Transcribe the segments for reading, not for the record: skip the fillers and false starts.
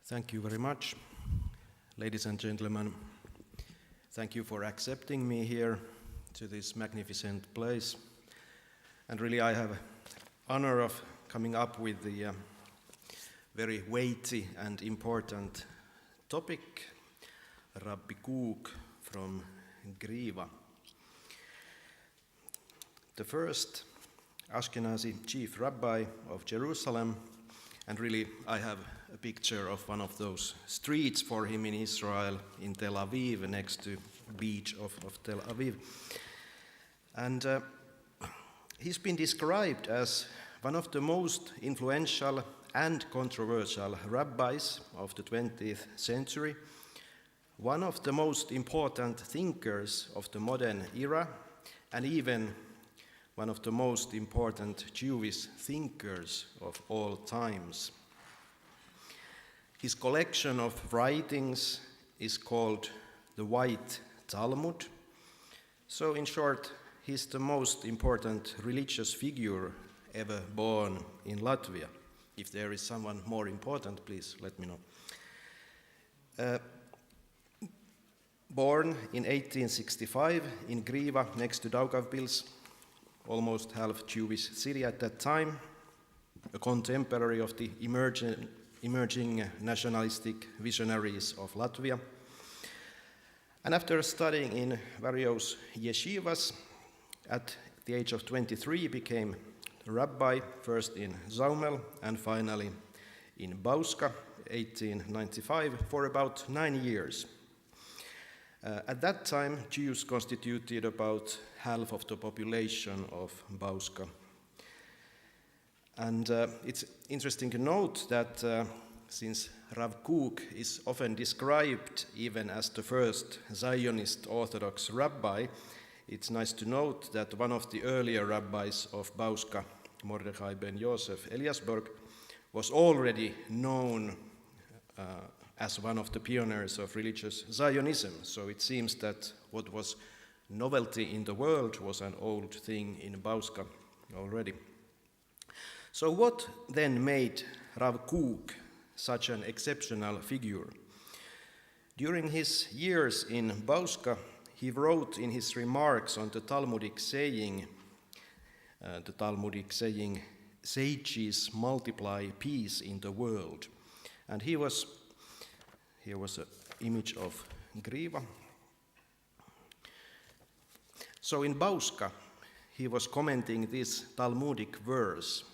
Thank you very much, ladies and gentlemen. Thank you for accepting me here to this magnificent place. And really I have honor of coming up with the very weighty and important topic, Rabbi Kook from Griva. The first Ashkenazi chief rabbi of Jerusalem, and really I have a picture of one of those streets for him in Israel, in Tel Aviv, next to beach of Tel Aviv. And he's been described as one of the most influential and controversial rabbis of the 20th century, one of the most important thinkers of the modern era, and even one of the most important Jewish thinkers of all times. His collection of writings is called the White Talmud. So in short, he's the most important religious figure ever born in Latvia. If there is someone more important, please let me know. Born in 1865 in Griva, next to Daugavpils, almost half Jewish city at that time, a contemporary of the emerging nationalistic visionaries of Latvia. And after studying in various yeshivas, at the age of 23 became a rabbi, first in Zaumel and finally in Bauska, 1895, for about 9 years. At that time, Jews constituted about half of the population of Bauska. And it's interesting to note that since Rav Kook is often described even as the first Zionist Orthodox rabbi, it's nice to note that one of the earlier rabbis of Bauska, Mordechai ben Yosef Eliasberg, was already known as one of the pioneers of religious Zionism. So it seems that what was novelty in the world was an old thing in Bauska already. So what then made Rav Kook such an exceptional figure? During his years in Bauska, he wrote in his remarks on the Talmudic saying, sages multiply peace in the world. And here was an image of Griva. So in Bauska, he was commenting this Talmudic verse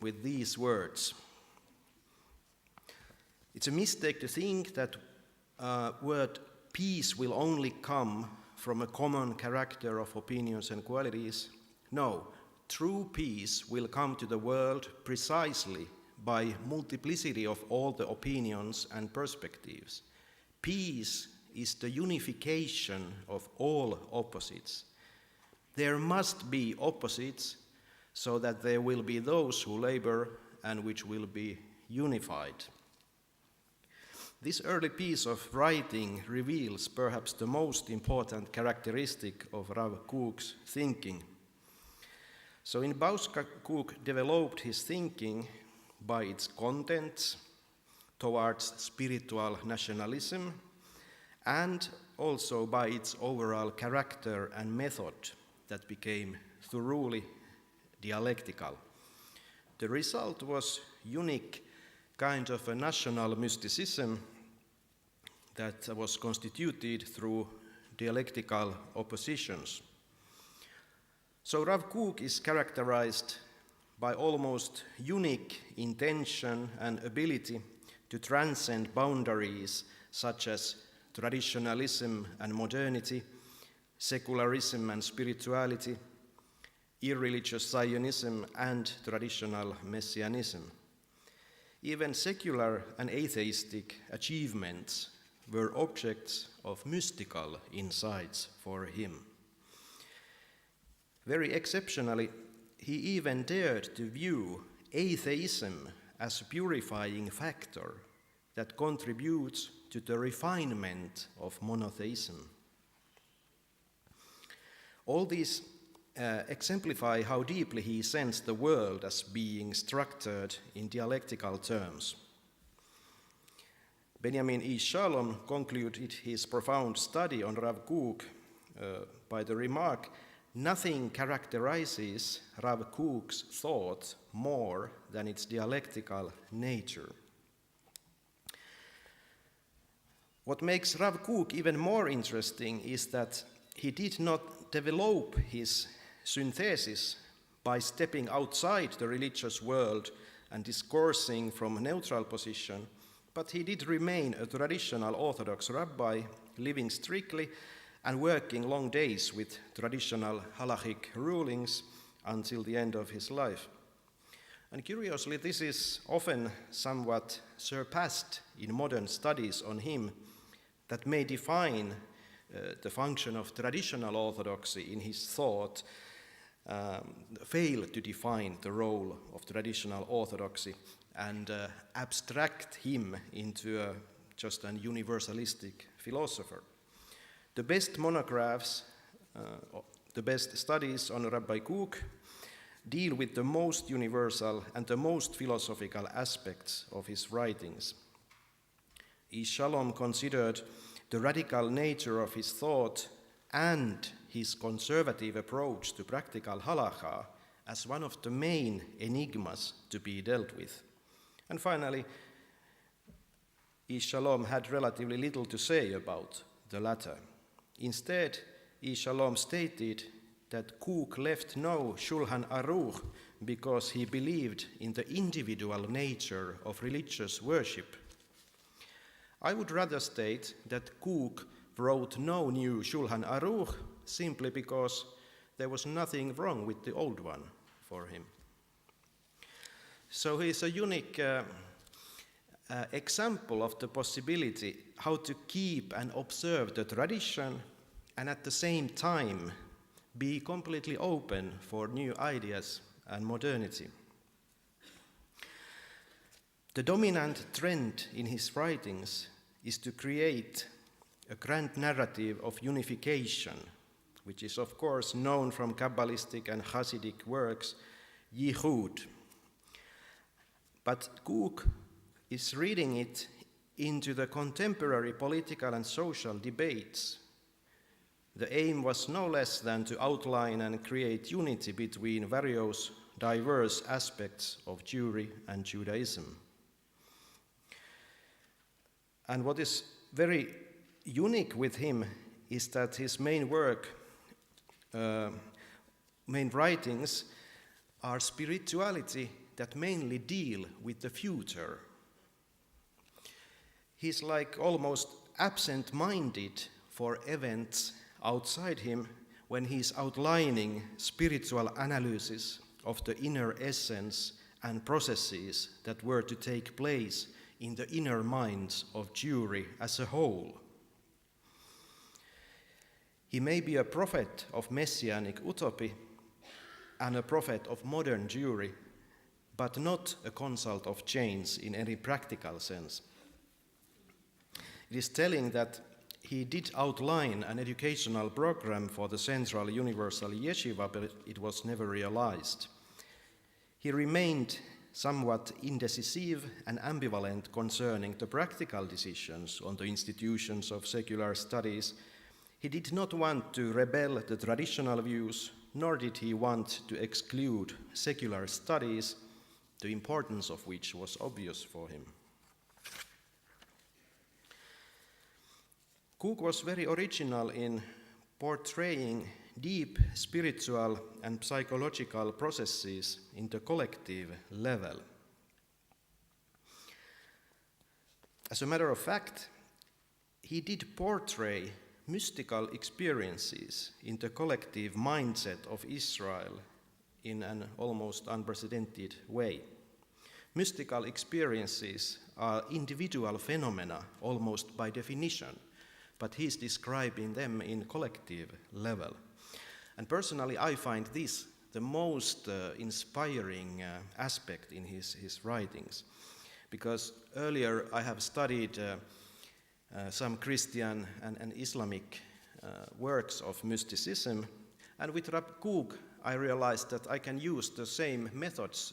with these words. It's a mistake to think that word peace will only come from a common character of opinions and qualities. No, true peace will come to the world precisely by multiplicity of all the opinions and perspectives. Peace is the unification of all opposites. There must be opposites so that there will be those who labor and which will be unified. This early piece of writing reveals perhaps the most important characteristic of Rav Kook's thinking. So in Bauska, Kook developed his thinking by its contents towards spiritual nationalism and also by its overall character and method that became thoroughly dialectical. The result was unique kind of a national mysticism that was constituted through dialectical oppositions. So Rav Kook is characterized by almost unique intention and ability to transcend boundaries such as traditionalism and modernity, secularism and spirituality, irreligious Zionism and traditional messianism. Even secular and atheistic achievements were objects of mystical insights for him. Very exceptionally, he even dared to view atheism as a purifying factor that contributes to the refinement of monotheism. All these exemplify how deeply he sensed the world as being structured in dialectical terms. Benjamin E. Shalom concluded his profound study on Rav Kook by the remark, "Nothing characterizes Rav Kook's thought more than its dialectical nature." What makes Rav Kook even more interesting is that he did not develop his synthesis by stepping outside the religious world and discoursing from a neutral position, but he did remain a traditional Orthodox rabbi, living strictly and working long days with traditional halachic rulings until the end of his life. And curiously, this is often somewhat surpassed in modern studies on him that may define the function of traditional orthodoxy in his thought, fail to define the role of traditional orthodoxy and abstract him into just an universalistic philosopher. The best monographs, the best studies on Rabbi Kook deal with the most universal and the most philosophical aspects of his writings. E. Shalom considered the radical nature of his thought and his conservative approach to practical halakha as one of the main enigmas to be dealt with. And finally, E. Shalom had relatively little to say about the latter. Instead, E. Shalom stated that Kook left no Shulchan Aruch because he believed in the individual nature of religious worship. I would rather state that Kook wrote no new Shulchan Aruch simply because there was nothing wrong with the old one for him. So he is a unique example of the possibility how to keep and observe the tradition and at the same time be completely open for new ideas and modernity. The dominant trend in his writings is to create a grand narrative of unification, which is of course known from Kabbalistic and Hasidic works, Yichud. But Kook is reading it into the contemporary political and social debates. The aim was no less than to outline and create unity between various diverse aspects of Jewry and Judaism. And what is very unique with him is that his main work, main writings are spirituality that mainly deal with the future. He's like almost absent-minded for events outside him when he's outlining spiritual analysis of the inner essence and processes that were to take place in the inner minds of Jewry as a whole. He may be a prophet of messianic utopy and a prophet of modern Jewry, but not a consult of change in any practical sense. It is telling that he did outline an educational program for the Central Universal Yeshiva, but it was never realized. He remained somewhat indecisive and ambivalent concerning the practical decisions on the institutions of secular studies. He did not want to rebel the traditional views, nor did he want to exclude secular studies, the importance of which was obvious for him. Kook was very original in portraying deep spiritual and psychological processes in the collective level. As a matter of fact, he did portray mystical experiences in the collective mindset of Israel in an almost unprecedented way. Mystical experiences are individual phenomena almost by definition, but he's describing them in collective level. And personally, I find this the most inspiring aspect in his writings, because earlier I have studied some Christian and Islamic works of mysticism, and with Rabbi Kook I realized that I can use the same methods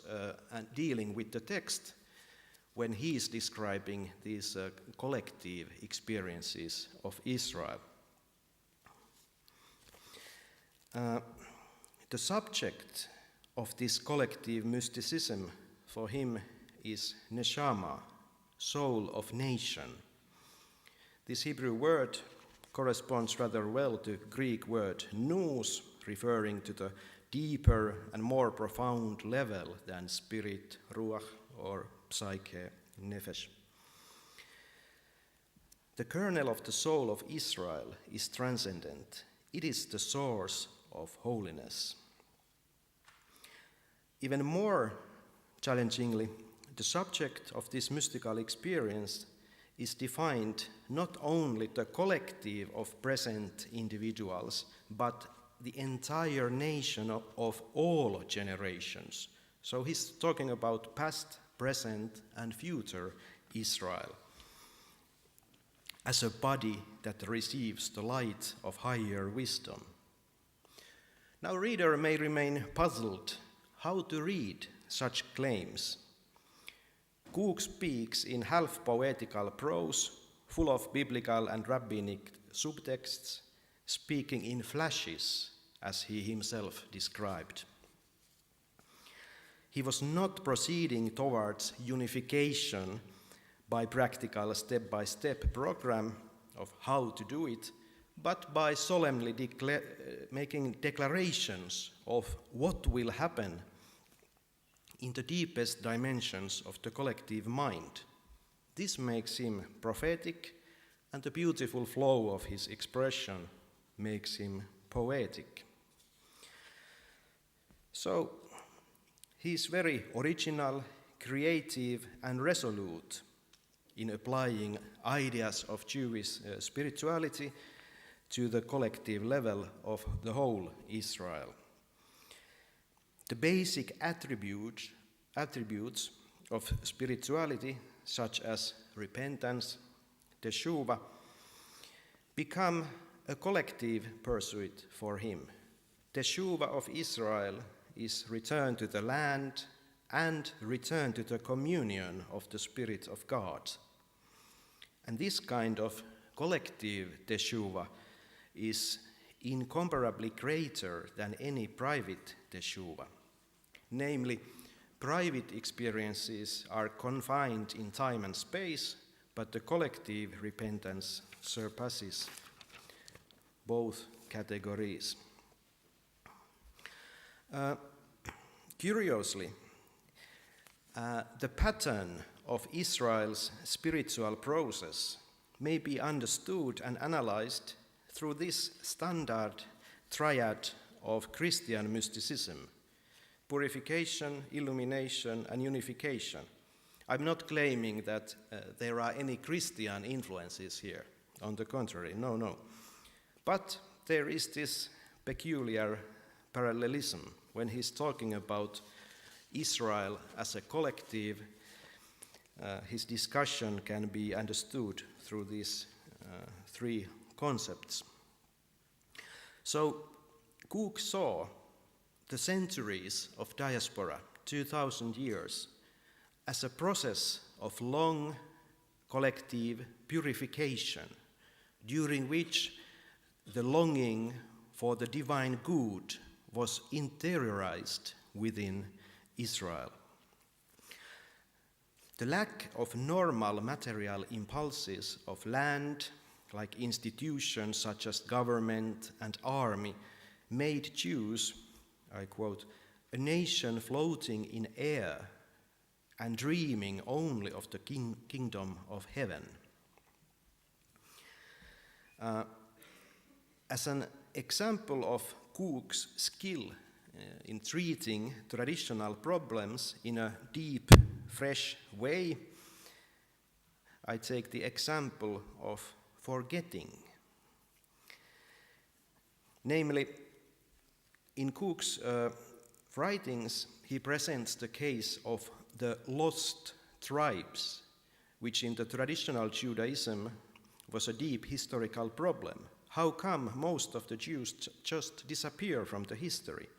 dealing with the text when he is describing these collective experiences of Israel. The subject of this collective mysticism for him is neshama, soul of nation. This Hebrew word corresponds rather well to Greek word nous, referring to the deeper and more profound level than spirit, ruach, or psyche, nefesh. The kernel of the soul of Israel is transcendent. It is the source of holiness. Even more challengingly, the subject of this mystical experience is defined not only the collective of present individuals, but the entire nation of all generations. So he's talking about past, present, and future Israel as a body that receives the light of higher wisdom. Now, reader may remain puzzled how to read such claims. Cook speaks in half-poetical prose, full of biblical and rabbinic subtexts, speaking in flashes, as he himself described. He was not proceeding towards unification by practical step-by-step program of how to do it, but by solemnly making declarations of what will happen in the deepest dimensions of the collective mind. This makes him prophetic, and the beautiful flow of his expression makes him poetic. So, he is very original, creative, and resolute in applying ideas of Jewish spirituality to the collective level of the whole Israel. The basic attributes of spirituality, such as repentance, teshuva, become a collective pursuit for him. Teshuva of Israel is return to the land and return to the communion of the Spirit of God. And this kind of collective teshuva is incomparably greater than any private teshuva. Namely, private experiences are confined in time and space, but the collective repentance surpasses both categories. Curiously, the pattern of Israel's spiritual process may be understood and analyzed through this standard triad of Christian mysticism: purification, illumination, and unification. I'm not claiming that there are any Christian influences here. On the contrary, no. But there is this peculiar parallelism when he's talking about Israel as a collective. His discussion can be understood through these three concepts. So, Cook saw the centuries of diaspora, 2,000 years, as a process of long collective purification, during which the longing for the divine good was interiorized within Israel. The lack of normal material impulses of land, like institutions such as government and army, made Jews, I quote, a nation floating in air and dreaming only of the kingdom of heaven. As an example of Cook's skill in treating traditional problems in a deep, fresh way, I take the example of forgetting. Namely, in Cook's writings, he presents the case of the lost tribes, which in the traditional Judaism was a deep historical problem. How come most of the Jews just disappear from the history?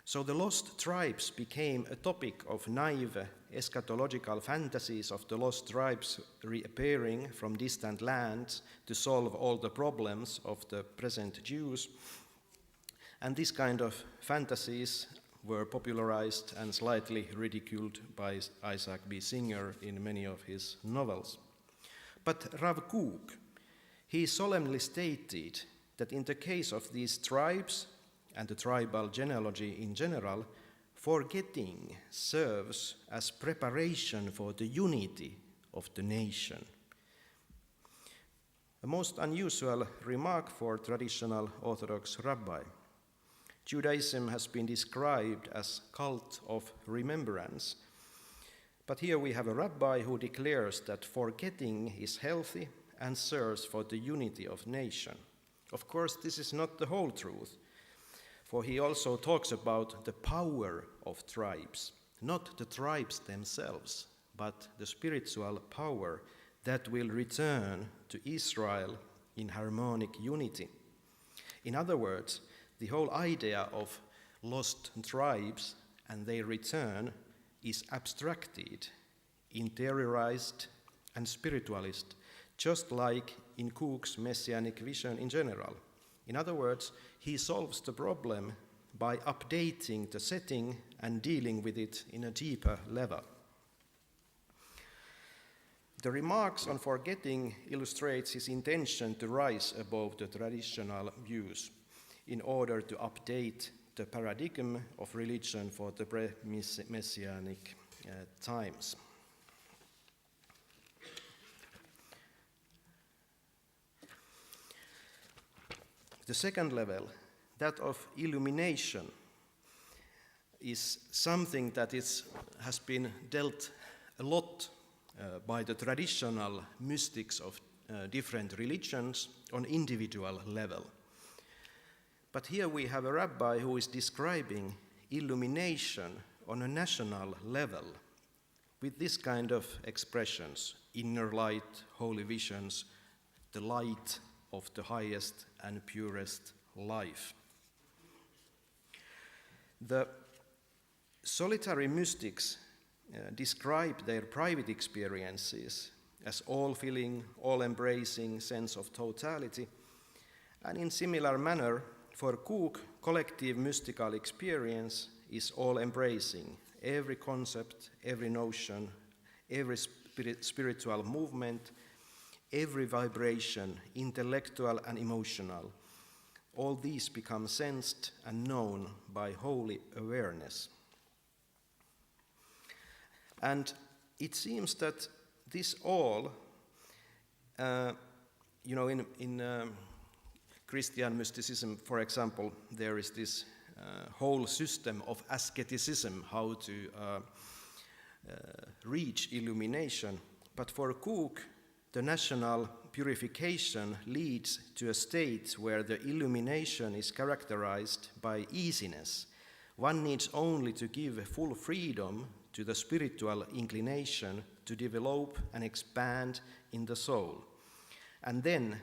So the lost tribes became a topic of naive eschatological fantasies of the lost tribes reappearing from distant lands to solve all the problems of the present Jews. And this kind of fantasies were popularized and slightly ridiculed by Isaac B. Singer in many of his novels. But Rabbi Kook, he solemnly stated that in the case of these tribes and the tribal genealogy in general, forgetting serves as preparation for the unity of the nation. A most unusual remark for traditional Orthodox rabbi. Judaism has been described as cult of remembrance, but here we have a rabbi who declares that forgetting is healthy and serves for the unity of nation. Of course, this is not the whole truth, for he also talks about the power of tribes, not the tribes themselves, but the spiritual power that will return to Israel in harmonic unity. In other words, the whole idea of lost tribes and their return is abstracted, interiorized, and spiritualist, just like in Cook's messianic vision in general. In other words, he solves the problem by updating the setting and dealing with it in a deeper level. The remarks on forgetting illustrates his intention to rise above the traditional views in order to update the paradigm of religion for the pre-messianic times. The second level, that of illumination, is something that has been dealt a lot by the traditional mystics of different religions on individual level. But here we have a rabbi who is describing illumination on a national level with this kind of expressions: inner light, holy visions, the light of the highest and purest life. The solitary mystics describe their private experiences as all-filling, all-embracing sense of totality, and in similar manner, for Cook, collective mystical experience is all-embracing. Every concept, every notion, every spiritual movement, every vibration, intellectual and emotional, all these become sensed and known by holy awareness. And it seems that this all, in Christian mysticism, for example, there is this whole system of asceticism, how to reach illumination. But for Cook, the national purification leads to a state where the illumination is characterized by easiness. One needs only to give full freedom to the spiritual inclination to develop and expand in the soul. And then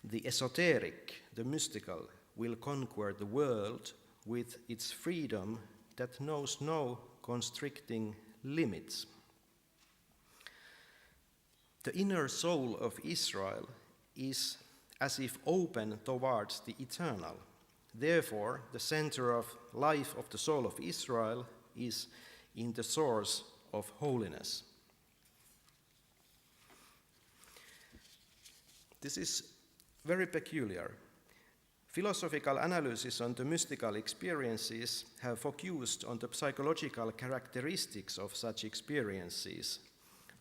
the esoteric, the mystical, will conquer the world with its freedom that knows no constricting limits. The inner soul of Israel is as if open towards the eternal. Therefore, the center of life of the soul of Israel is in the source of holiness. This is very peculiar. Philosophical analysis on the mystical experiences have focused on the psychological characteristics of such experiences,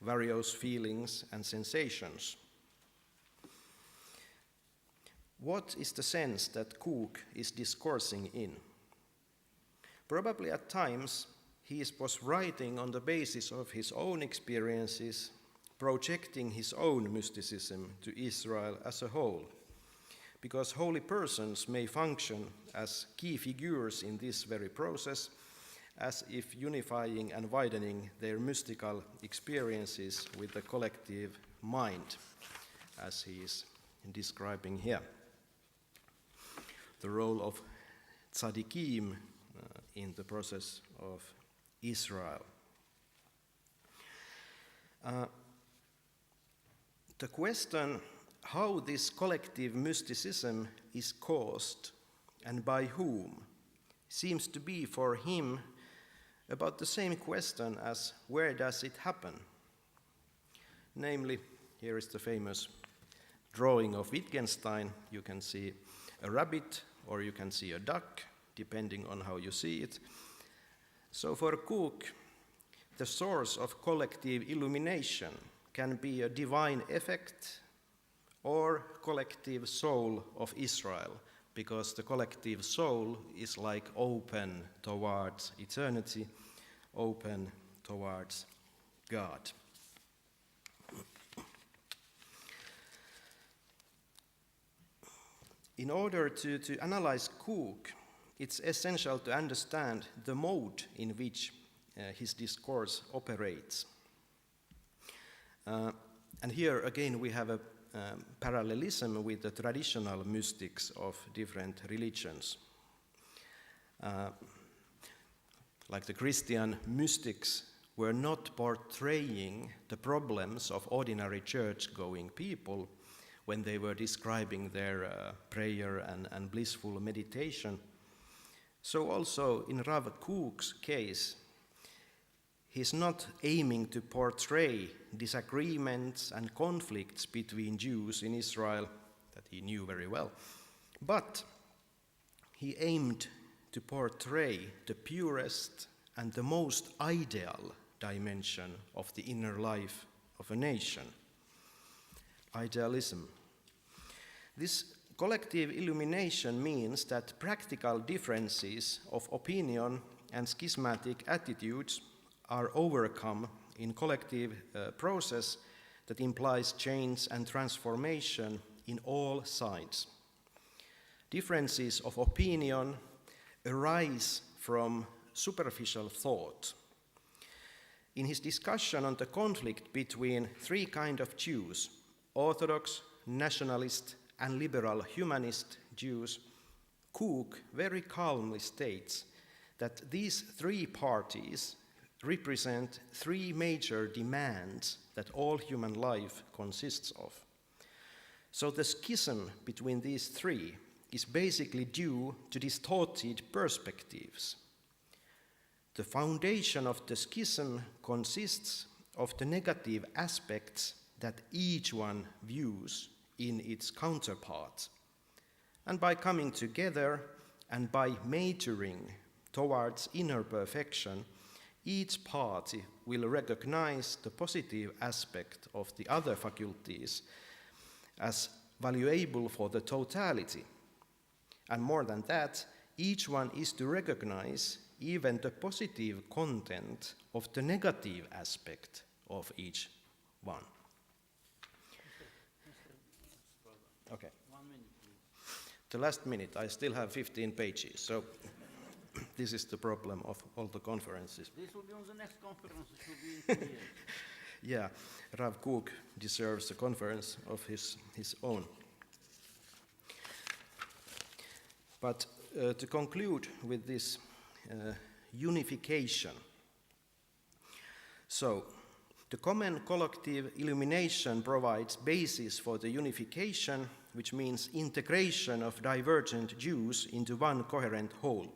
various feelings and sensations. What is the sense that Cook is discoursing in? Probably at times he was writing on the basis of his own experiences, projecting his own mysticism to Israel as a whole, because holy persons may function as key figures in this very process, as if unifying and widening their mystical experiences with the collective mind, as he is describing here. The role of tzaddikim in the process of Israel. The question how this collective mysticism is caused and by whom seems to be for him about the same question as where does it happen? Namely, here is the famous drawing of Wittgenstein. You can see a rabbit or you can see a duck, depending on how you see it. So for Cook, the source of collective illumination can be a divine effect or collective soul of Israel, because the collective soul is like open towards eternity, open towards God. In order to analyze Cook, it's essential to understand the mode in which his discourse operates. And here again we have a parallelism with the traditional mystics of different religions. Like the Christian mystics were not portraying the problems of ordinary church-going people when they were describing their prayer and blissful meditation. So also in Rav Kook's case, he's not aiming to portray disagreements and conflicts between Jews in Israel that he knew very well, but he aimed to portray the purest and the most ideal dimension of the inner life of a nation, idealism. This collective illumination means that practical differences of opinion and schismatic attitudes are overcome in collective process that implies change and transformation in all sides. Differences of opinion arise from superficial thought. In his discussion on the conflict between three kinds of Jews, Orthodox, nationalist, and liberal humanist Jews, Cook very calmly states that these three parties represent three major demands that all human life consists of. So the schism between these three is basically due to distorted perspectives. The foundation of the schism consists of the negative aspects that each one views in its counterpart. And by coming together and by maturing towards inner perfection, each party will recognize the positive aspect of the other faculties as valuable for the totality. And more than that, each one is to recognize even the positive content of the negative aspect of each one. Okay. 1 minute, please. The last minute, I still have 15 pages, so this is the problem of all the conferences. This will be on the next conference, it will be in 2 years. Yeah, Rav Kook deserves a conference of his own. But to conclude with this unification. So, the common collective illumination provides basis for the unification, which means integration of divergent Jews into one coherent whole.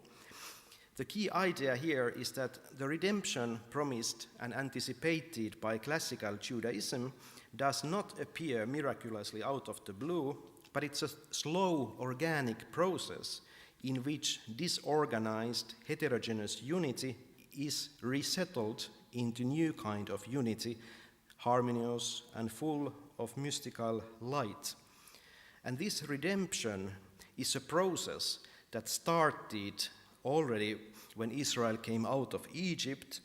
The key idea here is that the redemption promised and anticipated by classical Judaism does not appear miraculously out of the blue, but it's a slow, organic process in which disorganized, heterogeneous unity is resettled into new kind of unity, harmonious and full of mystical light. And this redemption is a process that started already when Israel came out of Egypt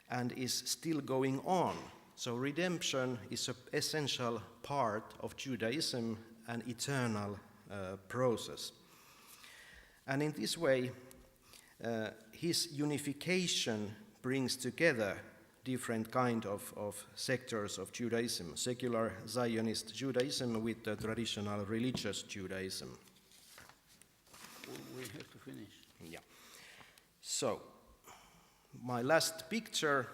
and is still going on. So redemption is an essential part of Judaism, an eternal process. And in this way, his unification brings together different kind of sectors of Judaism, secular Zionist Judaism with the traditional religious Judaism. We have to finish. Yeah. So, my last picture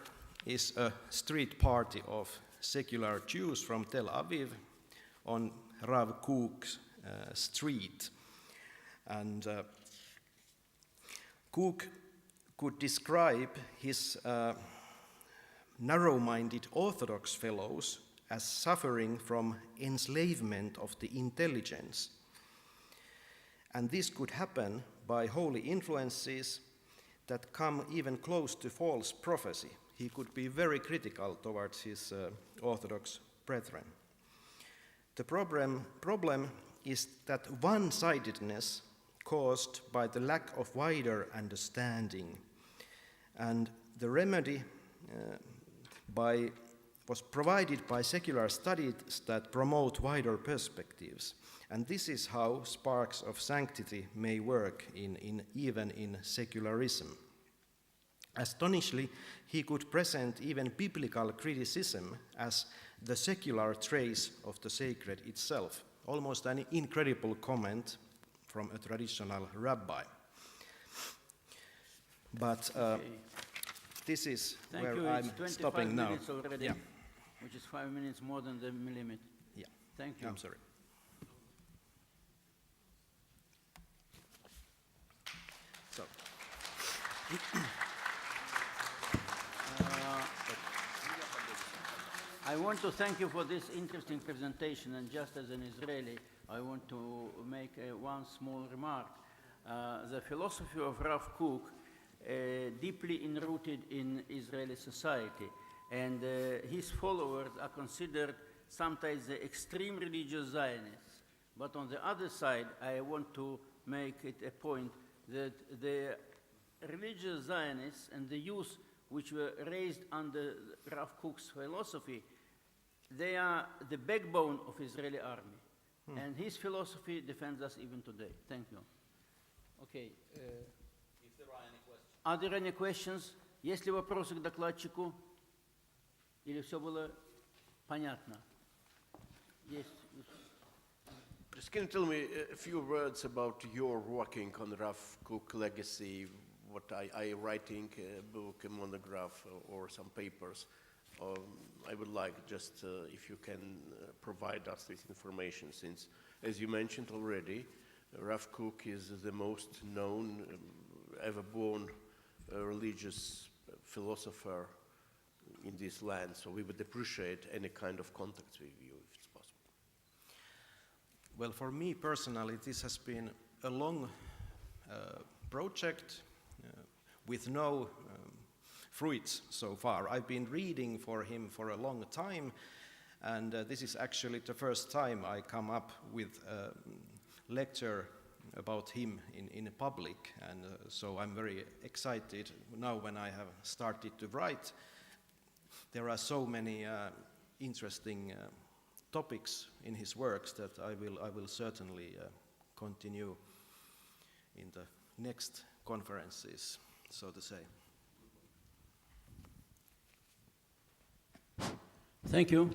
is a street party of secular Jews from Tel Aviv on Rabbi Kook's street. And Cook could describe his narrow-minded Orthodox fellows as suffering from enslavement of the intelligence. And this could happen by holy influences that come even close to false prophecy. He could be very critical towards his Orthodox brethren. The problem is that one-sidedness caused by the lack of wider understanding, and the remedy was provided by secular studies that promote wider perspectives. And this is how sparks of sanctity may work even in secularism. Astonishingly, he could present even biblical criticism as the secular trace of the sacred itself, almost an incredible comment from a traditional rabbi. But this is Thank where you. I'm It's stopping 25 now. minutes already, Yeah. which is 5 minutes more than the limit. Yeah. Thank you. I'm sorry. So, I want to thank you for this interesting presentation, and just as an Israeli, I want to make one small remark. The philosophy of Rav Kook deeply enrooted in Israeli society, and his followers are considered sometimes the extreme religious Zionists. But on the other side, I want to make it a point that the religious Zionists and the youth which were raised under Rav Kook's philosophy, they are the backbone of Israeli army. And his philosophy defends us even today. Thank you. Okay. If there are any questions. Are there any questions? Есть ли вопросы к докладчику? Или все было понятно? Есть. Just can you tell me a few words about your working on Rav Kook legacy? What I writing a book, a monograph, or some papers. I would like just if you can provide us this information, since, as you mentioned already, Rav Kook is the most known ever born religious philosopher in this land. So we would appreciate any kind of contact with you if it's possible. well, for me personally, this has been a long project with no fruits so far. I've been reading for him for a long time, and this is actually the first time I come up with a lecture about him in public, and so I'm very excited now when I have started to write. There are so many interesting topics in his works that I will certainly continue in the next conferences, so to say. Thank you.